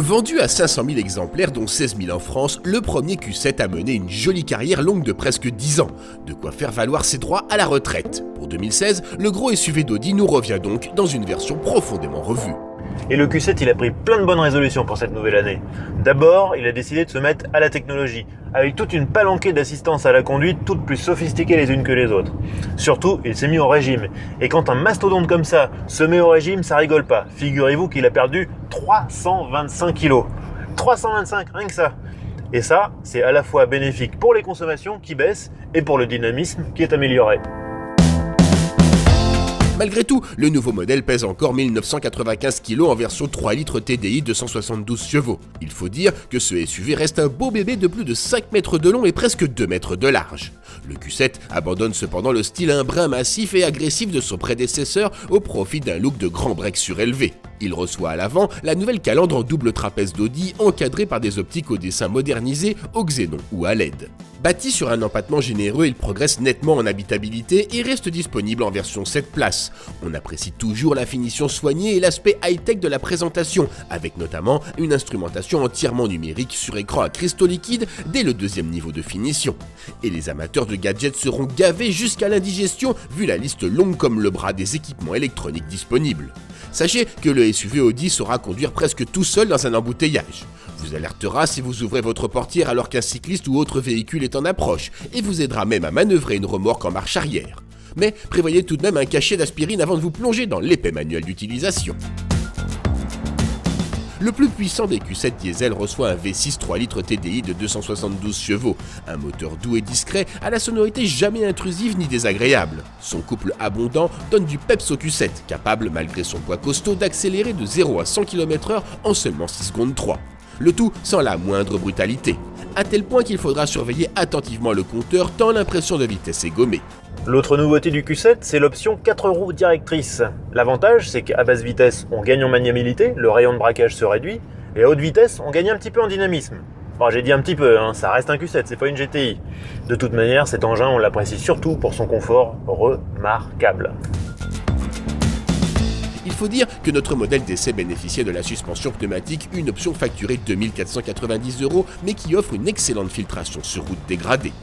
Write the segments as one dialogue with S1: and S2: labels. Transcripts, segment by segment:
S1: Vendu à 500 000 exemplaires, dont 16 000 en France, le premier Q7 a mené une jolie carrière longue de presque 10 ans. De quoi faire valoir ses droits à la retraite. Pour 2016, le gros SUV d'Audi nous revient donc dans une version profondément revue.
S2: Et le Q7, il a pris plein de bonnes résolutions pour cette nouvelle année. D'abord, il a décidé de se mettre à la technologie, avec toute une palanquée d'assistance à la conduite, toutes plus sophistiquées les unes que les autres. Surtout, il s'est mis au régime. Et quand un mastodonte comme ça se met au régime, ça rigole pas. Figurez-vous qu'il a perdu 325 kilos. 325, rien que ça. Et ça, c'est à la fois bénéfique pour les consommations qui baissent et pour le dynamisme qui est amélioré.
S1: Malgré tout, le nouveau modèle pèse encore 1995 kg en version 3 litres TDI 272 chevaux. Il faut dire que ce SUV reste un beau bébé de plus de 5 mètres de long et presque 2 mètres de large. Le Q7 abandonne cependant le style un brin massif et agressif de son prédécesseur au profit d'un look de grand break surélevé. Il reçoit à l'avant la nouvelle calandre en double trapèze d'Audi encadrée par des optiques au dessin modernisé au xénon ou à LED. Bâti sur un empattement généreux, il progresse nettement en habitabilité et reste disponible en version 7 places. On apprécie toujours la finition soignée et l'aspect high-tech de la présentation, avec notamment une instrumentation entièrement numérique sur écran à cristaux liquides dès le deuxième niveau de finition. Et les amateurs de gadgets seront gavés jusqu'à l'indigestion vu la liste longue comme le bras des équipements électroniques disponibles. Sachez que le SUV Audi saura conduire presque tout seul dans un embouteillage. Vous alertera si vous ouvrez votre portière alors qu'un cycliste ou autre véhicule est en approche et vous aidera même à manœuvrer une remorque en marche arrière. Mais prévoyez tout de même un cachet d'aspirine avant de vous plonger dans l'épais manuel d'utilisation. Le plus puissant des Q7 diesel reçoit un V6 3 litres TDI de 272 chevaux, un moteur doux et discret à la sonorité jamais intrusive ni désagréable. Son couple abondant donne du peps au Q7, capable malgré son poids costaud d'accélérer de 0 à 100 km/h en seulement 6 secondes 3. Le tout sans la moindre brutalité, à tel point qu'il faudra surveiller attentivement le compteur tant l'impression de vitesse est gommée.
S2: L'autre nouveauté du Q7, c'est l'option 4 roues directrices. L'avantage, c'est qu'à basse vitesse, on gagne en maniabilité, le rayon de braquage se réduit, et à haute vitesse, on gagne un petit peu en dynamisme. Bon, j'ai dit un petit peu, ça reste un Q7, c'est pas une GTI. De toute manière, cet engin, on l'apprécie surtout pour son confort remarquable.
S1: Il faut dire que notre modèle d'essai bénéficiait de la suspension pneumatique, une option facturée 2 490 €, mais qui offre une excellente filtration sur route dégradée.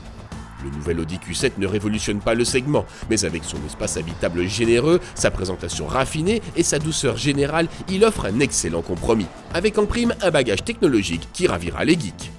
S1: Le nouvel Audi Q7 ne révolutionne pas le segment, mais avec son espace habitable généreux, sa présentation raffinée et sa douceur générale, il offre un excellent compromis, avec en prime un bagage technologique qui ravira les geeks.